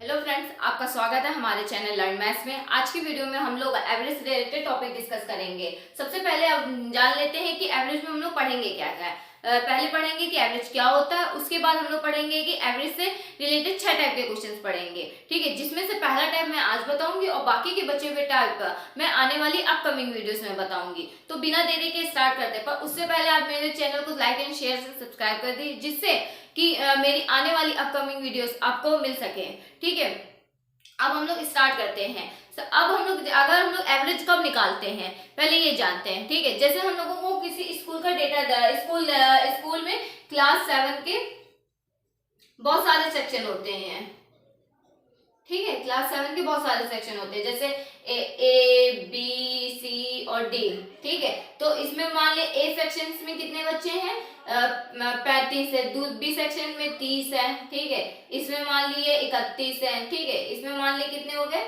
Hello friends, आपका स्वागत है हमारे चैनल लर्न मैथ्स में। आज की वीडियो में हम लोग एवरेज रिलेटेड टॉपिक डिस्कस करेंगे। सबसे पहले अब जान लेते हैं कि एवरेज में हम लोग पढ़ेंगे क्या क्या है। पहले पढ़ेंगे कि एवरेज क्या होता है, उसके बाद हम लोग पढ़ेंगे कि एवरेज से रिलेटेड 6 टाइप के क्वेश्चंस पढ़ेंगे। ठीक है, जिसमें से पहला टाइप मैं आज बताऊंगी और बाकी के बचे हुए टाइप मैं आने वाली अपकमिंग वीडियोस में बताऊंगी। तो बिना देरी के स्टार्ट करते हैं, पर उससे पहले आप मेरे चैनल को लाइक एंड शेयर से सब्सक्राइब कर दीजिए, जिससे कि मेरी आने वाली अपकमिंग वीडियोस आपको मिल सके। ठीक है, अब हम लोग स्टार्ट करते हैं। अब हम लोग अगर हम लोग एवरेज कब निकालते हैं पहले ये जानते हैं। ठीक है, जैसे हम लोगों को किसी स्कूल का डेटा स्कूल में क्लास 7 के बहुत सारे सेक्शन होते हैं। ठीक है, क्लास 7 के बहुत सारे सेक्शन होते हैं, जैसे ए बी सी और डी। ठीक है, तो इसमें मान लिया ए सेक्शन में कितने बच्चे हैं, 35 है। बी सेक्शन में 30 है। ठीक है, इसमें मान लिए 31 है। ठीक है, इसमें मान लिए कितने हो गए,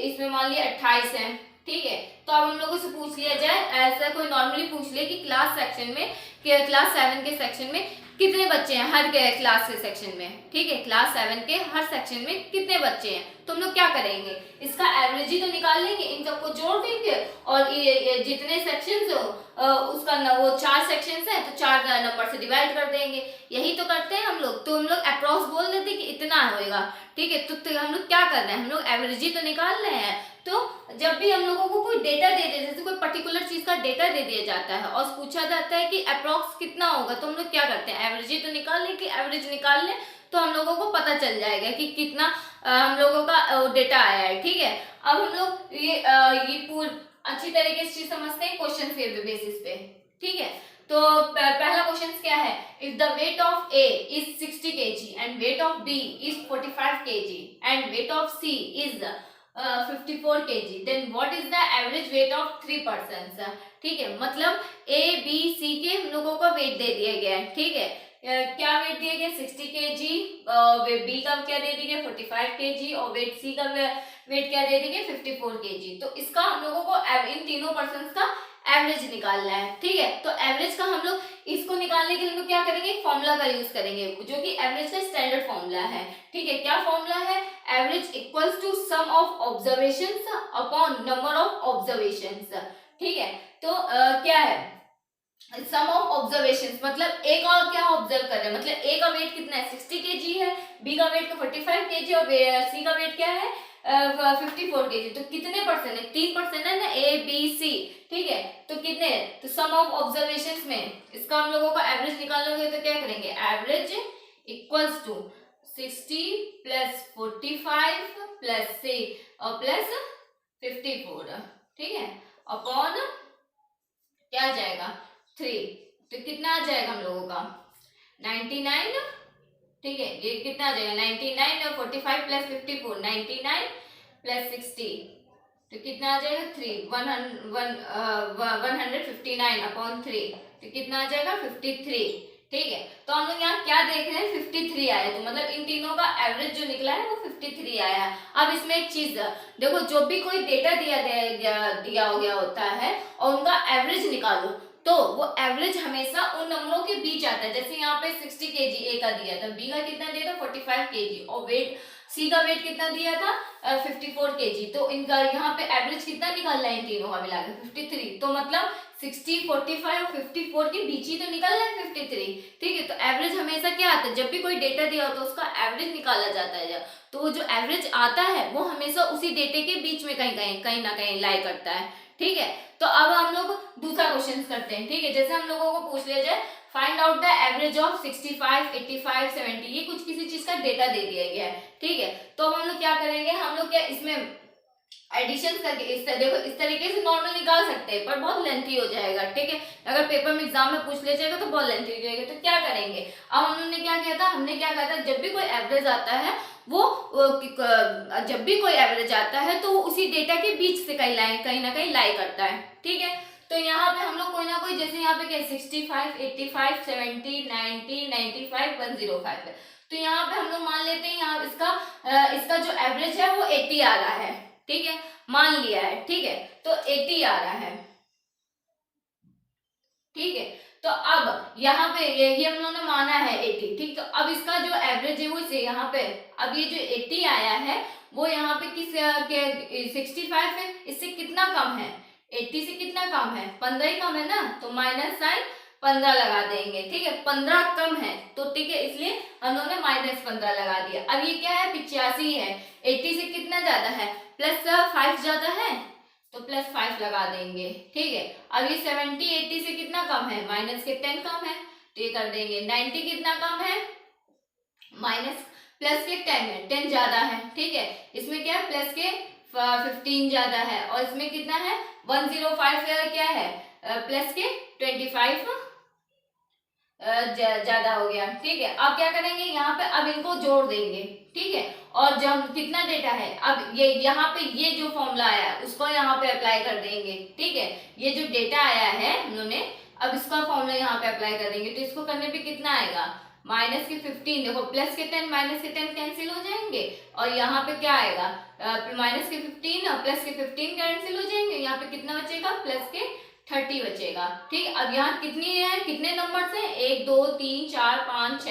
इसमें मान लिए 28 है। ठीक है, तो अब हम लोगों से पूछ लिया जाए, ऐसा कोई नॉर्मली पूछ ले कि क्लास 7 के सेक्शन में कितने बच्चे हैं हर क्लास के सेक्शन में। ठीक है, क्लास 7 के हर सेक्शन में कितने बच्चे हैं, तो हम लोग क्या करेंगे, इसका एवरेज ही तो निकाल लेंगे, इन सबको जोड़ देंगे और ये जितने सेक्शंस हो उसका वो 4 सेक्शंस है तो 4 नंबर से डिवाइड कर देंगे। यही तो करते हैं हम लोग। तो हम लोग अप्रॉक्स बोल देते कि इतना होएगा। ठीक है, तो हम लोग क्या कर रहे हैं, हम लोग एवरेज ही तो निकाल रहे हैं। तो जब भी हम लोगों को कोई डेटा दे दे, जैसे कोई पर्टिकुलर चीज का डेटा दे दिया जाता है और पूछा जाता है कि अप्रॉक्स कितना होगा, तो हम लोग क्या करते हैं, एवरेज ही तो निकाल लें। कि एवरेज निकाल लें तो हम लोगों को पता चल जाएगा कि कितना हम लोगों का डेटा आया है। ठीक है, अब हम लोग ये पूरी अच्छी तरीके से चीज समझते हैं क्वेश्चन के बेसिस पे। ठीक है, तो पहला क्वेश्चन क्या है, if the weight of A is 60 kg and weight of B is 45 kg and weight of C is 54 kg, then what is the average weight of 3 persons. ठीक है, मतलब ए बी सी के हम लोगों का wait दे दिया गया है। ठीक है, क्या वेट दिया गया 60 kg, बी का क्या दे दिया गया 45 kg और वेट सी का वेट क्या दे दिया 54 kg। तो इसका हम लोगों को इन तीनों पर्सन्स का एवरेज निकालना है। ठीक है, तो एवरेज का हम लोग इसको निकालने के लिए हम लोग क्या करेंगे, फॉर्मूला का यूज करेंगे, जो कि एवरेज का स्टैंडर्ड फॉर्मूला है। ठीक है, क्या फॉर्मूला है, average equals to sum of observations upon number of observations. ठीक है, तो क्या है, सम ऑफ ऑब्जर्वेशंस मतलब ए का क्या ऑब्जर्व कर रहे हैं, मतलब ए का वेट कितना है 60 kg है, बी का वेट 45 kg और सी का वेट क्या है 54 kg। तो कितने परसेंट है, 3% है ना, ए बी सी। ठीक है, तो कितने, तो सम ऑफ ऑब्जर्वेशंस में इसका हम लोगों का एवरेज निकालोगे तो क्या करेंगे, average equals to 60 plus 45 plus C और प्लस 54। ठीक है, अपॉन क्या आ जाएगा 3, तो कितना आ जाएगा हम लोगों का 99। ठीक है, ये कितना आ जाएगा 99 और 45 प्लस 54 99 प्लस 60, तो कितना आ जाएगा 159 अपॉन 3, तो कितना आ जाएगा 53। ठीक है, तो हम लोग यहाँ क्या देख रहे हैं 53 आया, तो मतलब इन तीनों का एवरेज जो निकला है वो 53 आया है। अब इसमें एक चीज देखो, जो भी कोई डेटा दिया गया होता है और उनका एवरेज निकालो, तो वो एवरेज हमेशा उन नंबरों के बीच आता है। जैसे यहाँ पे 60 kg ए का दिया था, बी का कितना दिया था 45 kg और वेट सी का वेट कितना दिया था 54 kg, तो इनका यहाँ पे एवरेज कितना निकल रहा है इन तीनों का मिलाकर 53। तो मतलब 60, 45 और 54 के बीच ही तो निकल रहा है 53। ठीक है, तो एवरेज हमेशा क्या आता है, जब भी कोई डेटा दिया होता है उसका एवरेज निकाला जाता है, तो वो जो एवरेज आता है वो हमेशा उसी डेटे के बीच में कहीं ना कहीं लाई करता है। ठीक है, तो अब हम लोग दूसरा क्वेश्चन करते हैं। ठीक है, जैसे हम लोगों को पूछ लिया जाए find out the average of 65, 85, 70, ये कुछ किसी चीज का डेटा दे दिया गया है। ठीक है, तो हम लोग क्या करेंगे, हम लोग क्या इसमें एडिशन करके देखो इस तरीके से नॉर्मल निकाल सकते हैं, पर बहुत लेंथी हो जाएगा। ठीक है, अगर पेपर में एग्जाम में पूछ लिया जाएगा तो बहुत लेंथी हो जाएगा। तो क्या करेंगे, अब हमने क्या किया था, हमने क्या कहा था, जब भी कोई एवरेज आता है वो जब भी कोई एवरेज आता है तो वो उसी डेटा के बीच से कहीं ना कहीं लाई करता है। ठीक है, तो यहाँ पे हम लोग कोई ना कोई, जैसे यहाँ पे क्या 65, 85, 70, 90, 95, 105 है, तो यहाँ पे हम लोग मान लेते हैं यहाँ इसका जो एवरेज है वो 80 आ रहा है। ठीक है, मान लिया है। ठीक है, तो 80 आ रहा है। ठीक है, तो अब यहाँ पे ये हम लोगों ने माना है 80, ठीक। तो अब इसका जो एवरेज है वो इसे यहाँ पे, अब ये जो 80 आया है वो यहाँ पे किस 65 है, इससे कितना कम है, 80 से कितना कम है, 15 ही कम है ना, तो माइनस साइन 15 लगा देंगे, ठीक है। 15 कम है तो ठीक है, इसलिए हम लोगों ने माइनस 15 लगा दिया। अब ये क्या है, 85 है, 80 से कितना ज्यादा है, प्लस 5 ज्यादा है, तो प्लस 5 लगा देंगे, ठीक है। अब ये 70 80 से कितना कम है, माइनस के 10 कम है, तो ये कर देंगे। 90 कितना कम है, माइनस प्लस के 10 है, 10 ज्यादा है, ठीक है। इसमें क्या है, प्लस के 15 ज्यादा है, और इसमें कितना है 105 क्या है, प्लस के 25 ज्यादा हो गया, ठीक है। अब क्या करेंगे, यहाँ पे अब इनको जोड़ देंगे, ठीक है। और जब कितना डेटा है, अब ये यहाँ पे ये जो फॉर्मूला आया है उसको यहाँ पे अप्लाई कर देंगे, ठीक है। ये जो डेटा आया है उन्होंने, अब इसका फॉर्मूला यहाँ पे अप्लाई कर देंगे, तो इसको करने पे कितना आएगा, माइनस के 15, देखो प्लस के 10 माइनस के 10 कैंसिल हो जाएंगे, और यहाँ पे क्या आएगा, माइनस के 15 और प्लस के 15 कैंसिल हो जाएंगे, यहाँ पे कितना बचेगा, प्लस के 30 बचेगा, ठीक। अब यहाँ कितनी है, कितने नंबर है, 1 2 3 4 5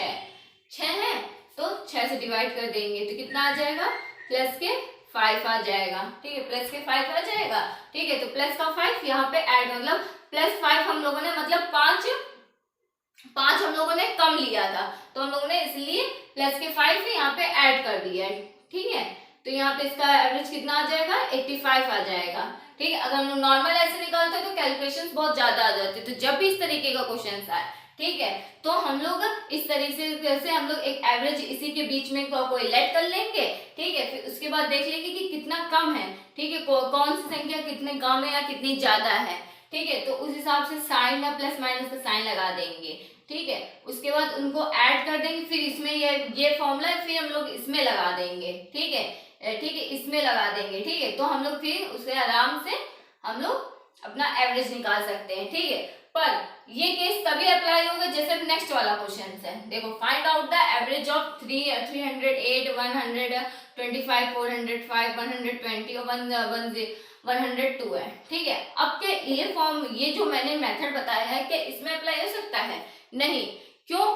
6 है, तो 6 से डिवाइड कर देंगे तो कितना आ जाएगा, प्लस के 5 आ जाएगा, ठीक है, प्लस के 5 आ जाएगा, ठीक है। तो प्लस का 5 यहाँ पे ऐड, मतलब प्लस 5 हम लोगों ने, मतलब 5 हम लोगों ने कम लिया था, तो हम लोगों ने इसलिए प्लस के 5 यहाँ पे ऐड कर दिया है, ठीक है। तो यहाँ पे इसका एवरेज कितना आ जाएगा, 85 आ जाएगा, ठीक है। अगर हम लोग नॉर्मल ऐसे निकालते तो कैलकुलेशंस बहुत ज्यादा आ जाते, तो जब भी इस तरीके का क्वेश्चन आए, ठीक है, तो हम लोग इस तरीके से हम लोग एक एवरेज इसी के बीच में कोई लेट कर लेंगे, ठीक है। फिर उसके बाद देख लेंगे कि कितना कम है, ठीक है, कौन सी संख्या कितनी कम है या कितनी ज्यादा है, ठीक है। तो उस हिसाब से साइन या प्लस माइनस का साइन लगा देंगे, ठीक है। उसके बाद उनको ऐड कर देंगे, फिर इसमें ये फॉर्मूला है, फिर हम लोग इसमें लगा देंगे, ठीक है, ठीक है, इसमें लगा देंगे, ठीक है। तो हम लोग फिर उससे आराम से हम लोग अपना एवरेज निकाल सकते हैं, ठीक है। पर ये केस तभी अप्लाई होगा जैसे नेक्स्ट वाला क्वेश्चन है, देखो find out the average of 308 125 405 120 और 102 है, ठीक है। अब के ये जो मैंने मेथड बताया है कि इसमें अप्लाई हो सकता है, नहीं, क्यों,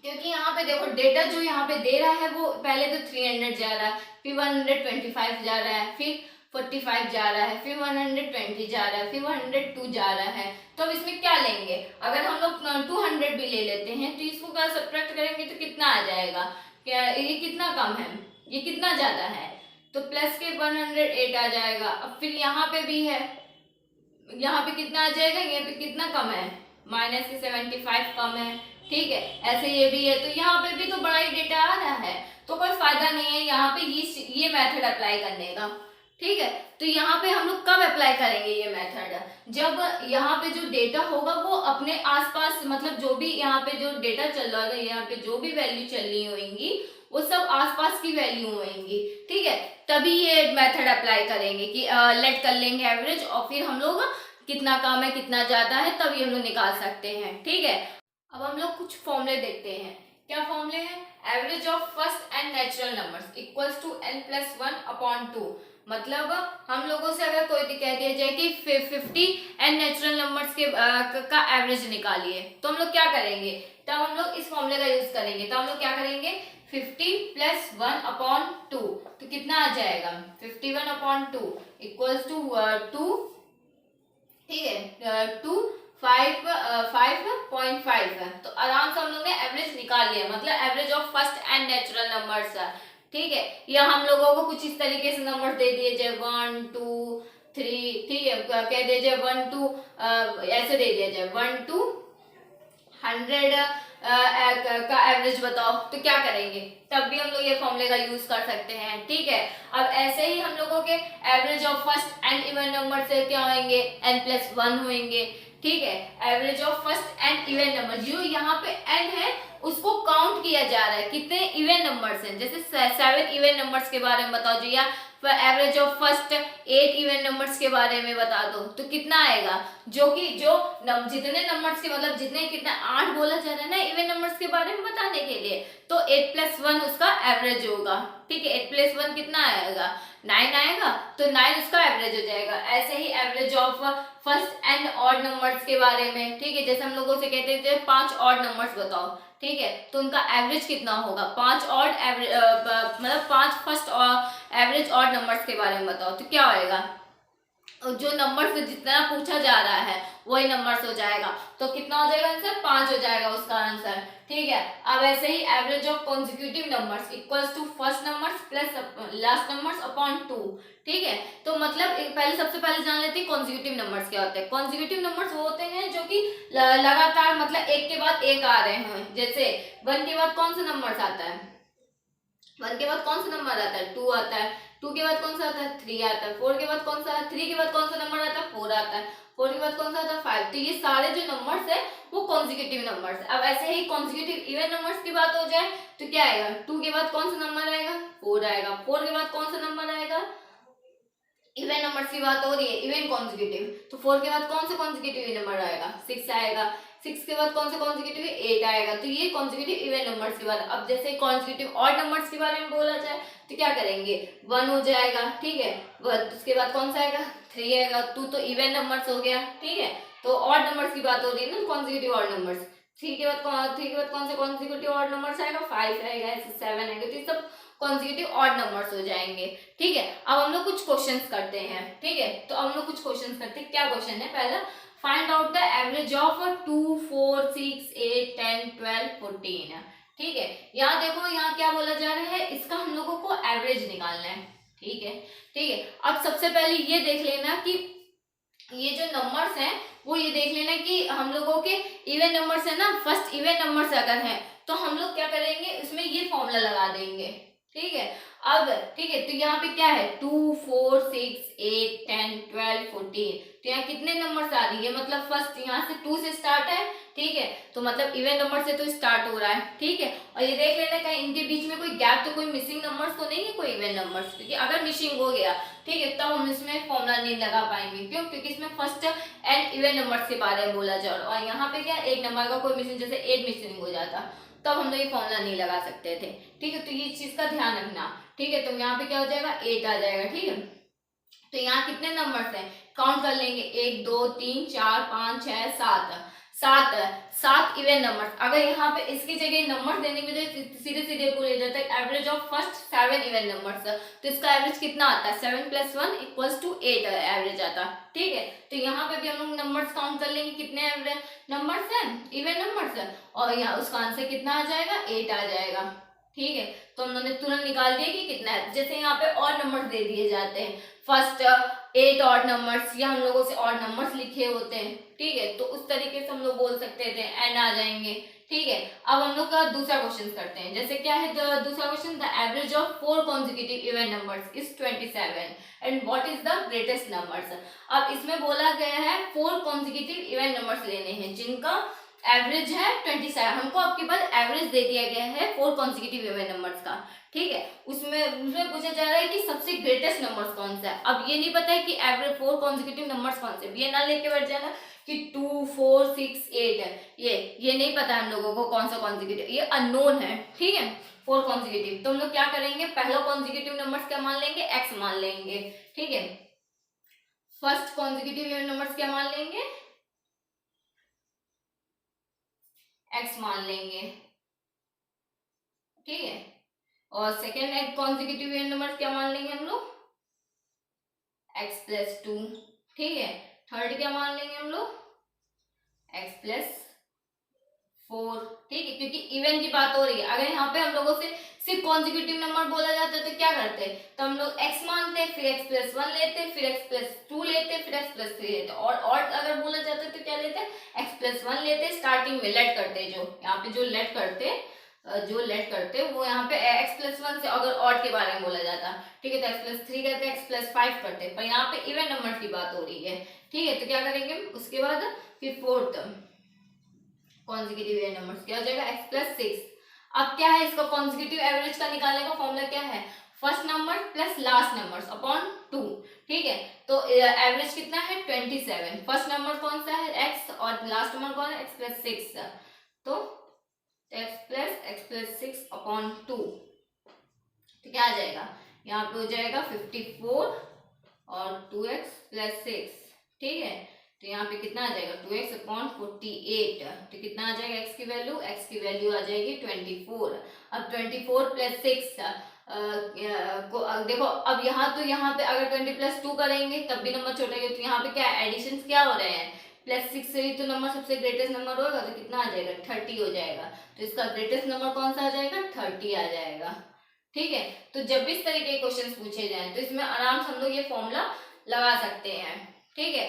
क्योंकि यहाँ पे देखो डेटा जो यहाँ पे दे रहा है वो पहले तो 300 जा रहा है, फिर 125 जा रहा है, फिर 45 जा रहा है, फिर 120 जा रहा है, फिर 102 जा रहा है। तो अब इसमें क्या लेंगे, अगर हम लोग 200 भी ले लेते हैं तो इसको क्या सब्ट्रैक्ट करेंगे तो कितना आ जाएगा, क्या ये कितना कम है, ये कितना ज्यादा है, तो प्लस के 108 आ जाएगा। अब फिर यहाँ पे भी है, यहाँ पे कितना आ जाएगा, यहाँ पे कितना कम है, माइनस के 75 कम है, ठीक है। ऐसे ये भी है, तो यहाँ पे भी तो बड़ा ही डेटा आ रहा है, तो कोई फायदा नहीं है यहाँ पे ये मेथड अप्लाई करने का, ठीक है। तो यहाँ पे हम लोग कब अप्लाई करेंगे ये मेथड, जब यहाँ पे जो डेटा होगा वो अपने आसपास, मतलब जो भी यहाँ पे जो डेटा चल रहा है, यहाँ पे जो भी वैल्यू चल रही होंगी वो सब आसपास की वैल्यू होंगी, ठीक है। तभी ये मेथड अप्लाई करेंगे कि लेट कर लेंगे एवरेज, और फिर हम लोग कितना कम है कितना ज्यादा है तभी हम लोग निकाल सकते हैं, ठीक है। अब हम लोग कुछ फॉर्मूले देखते हैं, क्या फॉर्मूले हैं, average of first and natural numbers equals to n+1/2, मतलब हम लोगों से अगर कोई कह दिया जाए कि 50 एंड नेचुरल नंबर्स के का एवरेज निकालिए, तो हम लोग क्या करेंगे, तब हम लोग इस फॉर्मूले का यूज करेंगे। तो हम लोग क्या करेंगे, 50 + 1/2, तो कितना आ जाएगा, 51/2 इक्वल्स टू 2, ठीक है, 5.5 है। तो आराम से हम लोग ने एवरेज निकाल लिया, मतलब average of first and natural numbers, ठीक है। या हम लोगों को कुछ इस तरीके से नंबर दे दिए जाए 1 2 3, ठीक है, कह दिया जाए 1 2 ऐसे दे दिया जाए 1 to 100 का एवरेज बताओ, तो क्या करेंगे, तब भी हम लोग ये फॉर्मूले का यूज कर सकते हैं, ठीक है। अब ऐसे ही हम लोगों के average of first and even number से क्या होंगे, n+1 होंगे, ठीक है। Average of first and even number, जो यहाँ पे n है उसको काउंट किया जा रहा है, कितने इवन नंबर्स हैं, जैसे 7 इवन नंबर्स के बारे में बताओ जी, या average of first 8 even numbers के बारे में बता दो तो कितना आएगा, जो कि जितने नंबर्स के मतलब जितने कितना 8 बोला जा रहा है ना इवन नंबर्स के बारे में बताने के लिए, तो 8 + 1 उसका एवरेज होगा। ठीक है, 8 + 1 कितना आएगा, 9 आएगा, तो 9 उसका एवरेज हो जाएगा। ऐसे ही average of first and odd numbers के बारे में, ठीक है, जैसे हम लोगों से कहते थे 5 ऑड नंबर्स बताओ, ठीक है, तो उनका एवरेज कितना होगा, 5 ऑड एवरेज मतलब 5 फर्स्ट एवरेज ऑड नंबर्स के बारे में बताओ तो क्या होएगा, जो नंबर से जितना पूछा जा रहा है वही नंबर्स हो जाएगा, तो कितना हो जाएगा आंसर, 5 हो जाएगा उसका आंसर। ठीक है, अब ऐसे ही average of consecutive numbers equals to first numbers plus last numbers upon 2। ठीक है, तो मतलब सबसे पहले जान लेते हैं कॉन्जिक्यूटिव नंबर्स क्या होते हैं। कॉन्जिक्यूटिव नंबर्स वो होते हैं जो कि लगातार मतलब एक के बाद एक आ रहे हैं। जैसे 1 के बाद कौन सा नंबर आता है, 1 के बाद कौन सा नंबर आता है, 2 आता है, 2 के बाद कौन सा आता है, 3 आता है, 4 के बाद कौन सा, 3 के बाद कौन सा नंबर आता है, 4 आता है, 4 के बाद कौन सा आता है, 5। तो ये सारे जो नंबर्स है वो कॉन्जिक्यूटिव नंबर्स है। अब ऐसे ही कॉन्जिक्यूटिव इवन नंबर्स की बात हो जाए तो क्या आएगा, 2 के बाद कौन सा नंबर आएगा, 4 आएगा, 4 के बाद कौन सा नंबर आएगा, इवन नंबर्स की बात हो रही है इवन कॉन्जिक्यूटिव, तो 4 के बाद कौन सा कॉन्जिक्यूटिव नंबर आएगा, 6 आएगा, 6 के बाद कौन सा कॉन्जिक्यूटिव, 8 आएगा। तो ये कॉन्जिक्यूटिव इवन नंबर्स के बारे में। अब जैसे कॉन्जिक्यूटिव ऑड नंबर्स के बारे में बोला जाए तो क्या करेंगे, 1 हो जाएगा, ठीक है, उसके बाद कौन सा आएगा, 3 आएगा, 2 तो इवन नंबर्स हो गया। ठीक है, तो ऑड नंबर्स की बात हो रही है ना, कॉन्जिक्यूटिव ऑड नंबर्स। 3 के बाद कौन सा कॉन्जिक्यूटिव ऑड नंबर्स आएगा, 5 आएगा, 7 आएगा, तो ये सब कॉन्जिक्यूटिव ऑड नंबर्स हो जाएंगे। ठीक है, अब हम लोग कुछ क्वेश्चंस करते हैं। ठीक है, तो हम लोग कुछ क्वेश्चंस करते हैं। क्या क्वेश्चन है, पहला find out the average of 2, 4, 6, 8, 10, 12, 14। ठीक है, यहाँ देखो यहाँ क्या बोला जा रहा है, इसका हम लोगों को एवरेज निकालना है। ठीक है, ठीक है, अब सबसे पहले ये देख लेना कि ये जो नंबर्स हैं वो ये देख लेना कि हम लोगों के इवन नंबर्स है ना, फर्स्ट इवन नंबर्स अगर हैं तो हम लोग क्या करेंगे, उसमें ये फॉर्मूला लगा देंगे। ठीक है, अब ठीक है, तो यहाँ पे क्या है, 2, 4, 6, 8, 10, 12, 14, तो यहाँ कितने नंबर्स आ रही है, मतलब फर्स्ट यहाँ से 2 से स्टार्ट है। ठीक है, तो मतलब इवन नंबर से तो स्टार्ट हो रहा है। ठीक है, और ये देख लेना कहीं इनके बीच में कोई गैप, तो कोई मिसिंग नंबर्स तो नहीं है, कोई इवन नंबर्स, क्योंकि अगर मिसिंग हो गया ठीक है तब हम इसमें फॉर्मूला नहीं लगा पाएंगे। क्यों, क्योंकि इसमें फर्स्ट एंड इवन नंबर्स के बारे में बोला जा रहा है, और यहाँ पे क्या एक नंबर का कोई मिसिंग, जैसे 8 मिसिंग हो जाता तब हम लोग ये फॉर्मूला नहीं लगा सकते थे। ठीक है, तो ये चीज का ध्यान रखना। ठीक है, तो यहाँ पे क्या हो जाएगा, 8 आ जाएगा। ठीक है, तो यहाँ कितने नंबर्स हैं, काउंट कर लेंगे, 1, 2, 3, 4, 5, 6, 7 इवन नंबर्स। अगर यहाँ पे इसकी जगह नंबर देने की वजह सीधे सीधे को ले जाता है average of first 7 even numbers, तो इसका एवरेज कितना आता है, 7 + 1 = 8 एवरेज आता है। ठीक है, तो यहाँ पे भी हम लोग नंबर्स काउंट कर लेंगे, कितने एवरेज नंबर्स हैं, इवन नंबर्स है, और यहाँ उसका आंसर कितना आ जाएगा, 8 आ जाएगा। ठीक है, तो हम लोगों ने तुरंत निकाल दिया कि कितना है। जैसे यहाँ पे और नंबर्स दे दिए जाते हैं, फर्स्ट 8 ऑड नंबर्स, या हम लोगों से ऑड नंबर्स लिखे होते हैं। ठीक है, तो उस तरीके से हम लोग बोल सकते थे, एन आ जाएंगे। ठीक है, अब हम लोग का दूसरा क्वेश्चन करते हैं। जैसे क्या है दूसरा question, the average of 4 consecutive even numbers is 27 and what is the greatest numbers. अब इसमें बोला गया है 4 कॉन्जिक्यूटिव इवन नंबर्स लेने हैं जिनका एवरेज है 27। हमको आपके पास एवरेज दे दिया गया है 4 कॉन्जिक्यूटिव इवन नंबर्स का। ठीक है, उसमें पूछा जा रहा है कि सबसे ग्रेटेस्ट नंबर्स कौन सा है। अब ये नहीं पता है कि एवरेज 4 कॉन्जिक्यूटिव नंबर्स कौन से, ये ना लेके बैठ जाना कि 2, 4, 6, 8 है, ये नहीं पता हम लोगों को कौन सा कॉन्जिक्यूटिव, ये अननोन है। ठीक है, 4 कॉन्जिक्यूटिव, तो हम लोग क्या करेंगे, पहला कॉन्जिक्यूटिव नंबर्स क्या मान लेंगे, x मान लेंगे। ठीक है, फर्स्ट कॉन्जिक्यूटिव इवन नंबर्स क्या मान लेंगे, x मान लेंगे। ठीक है, और सेकेंड कॉन्जिक्यूटिव इवन नंबर्स क्या मान लेंगे हम लोग, x + 2। ठीक है, थर्ड क्या मान लेंगे हम लोग, x + 4। ठीक है, क्योंकि इवन की बात हो रही है। अगर यहाँ पे हम लोगों से सिर्फ कॉन्जिक्यूटिव नंबर बोला जाता है तो क्या करते हैं, तो हम लोग x मानते, फिर x + 1 लेते, फिर x + 2 लेते, फिर x + 3 लेते, और अगर बोला जाता है तो क्या लेते, x + 1 लेते, स्टार्टिंग में लेट करते, जो यहाँ पे जो लेट करते वो यहाँ पे x + 1 से अगर ऑड के बारे में बोला जाता। ठीक है, तो x + 3 करते, x + 5 करते, पर यहाँ पे इवन नंबर की बात हो रही है। ठीक है, तो क्या करेंगे उसके बाद, फिर फोर्थ कॉन्जिक्यूटिव इवन नंबर्स क्या हो जाएगा, x + 6। अब क्या है, इसका कॉन्जिक्यूटिव एवरेज का निकालने का फॉर्मूला क्या है, first number plus last number upon 2। ठीक है, तो एवरेज कितना है 27। फर्स्ट नंबर कौन सा है x और लास्ट नंबर कौन है x प्लस 6, तो x प्लस 6 अपॉन 2। तो क्या आ जाएगा, यहाँ पे हो जाएगा 54 और 2x प्लस 6। ठीक है, तो यहाँ पे कितना आ जाएगा 2x अपॉन 48। तो कितना आ जाएगा x की वैल्यू आ जाएगी 24। अब 24 प्लस 6 देखो, अब यहाँ पे अगर 20 प्लस 2 करेंगे तब भी नंबर छोटा है, तो यहाँ पे क्या एडिशन क्या हो रहे हैं, प्लस 6 से ही तो नंबर सबसे ग्रेटेस्ट नंबर होगा, तो कितना आ जाएगा 30 हो जाएगा। तो इसका ग्रेटेस्ट नंबर कौन सा आ जाएगा 30 आ जाएगा। ठीक है, तो जब भी इस तरीके के क्वेश्चन पूछे जाएं तो इसमें आराम से हम लोग ये फॉर्मूला लगा सकते हैं। ठीक है।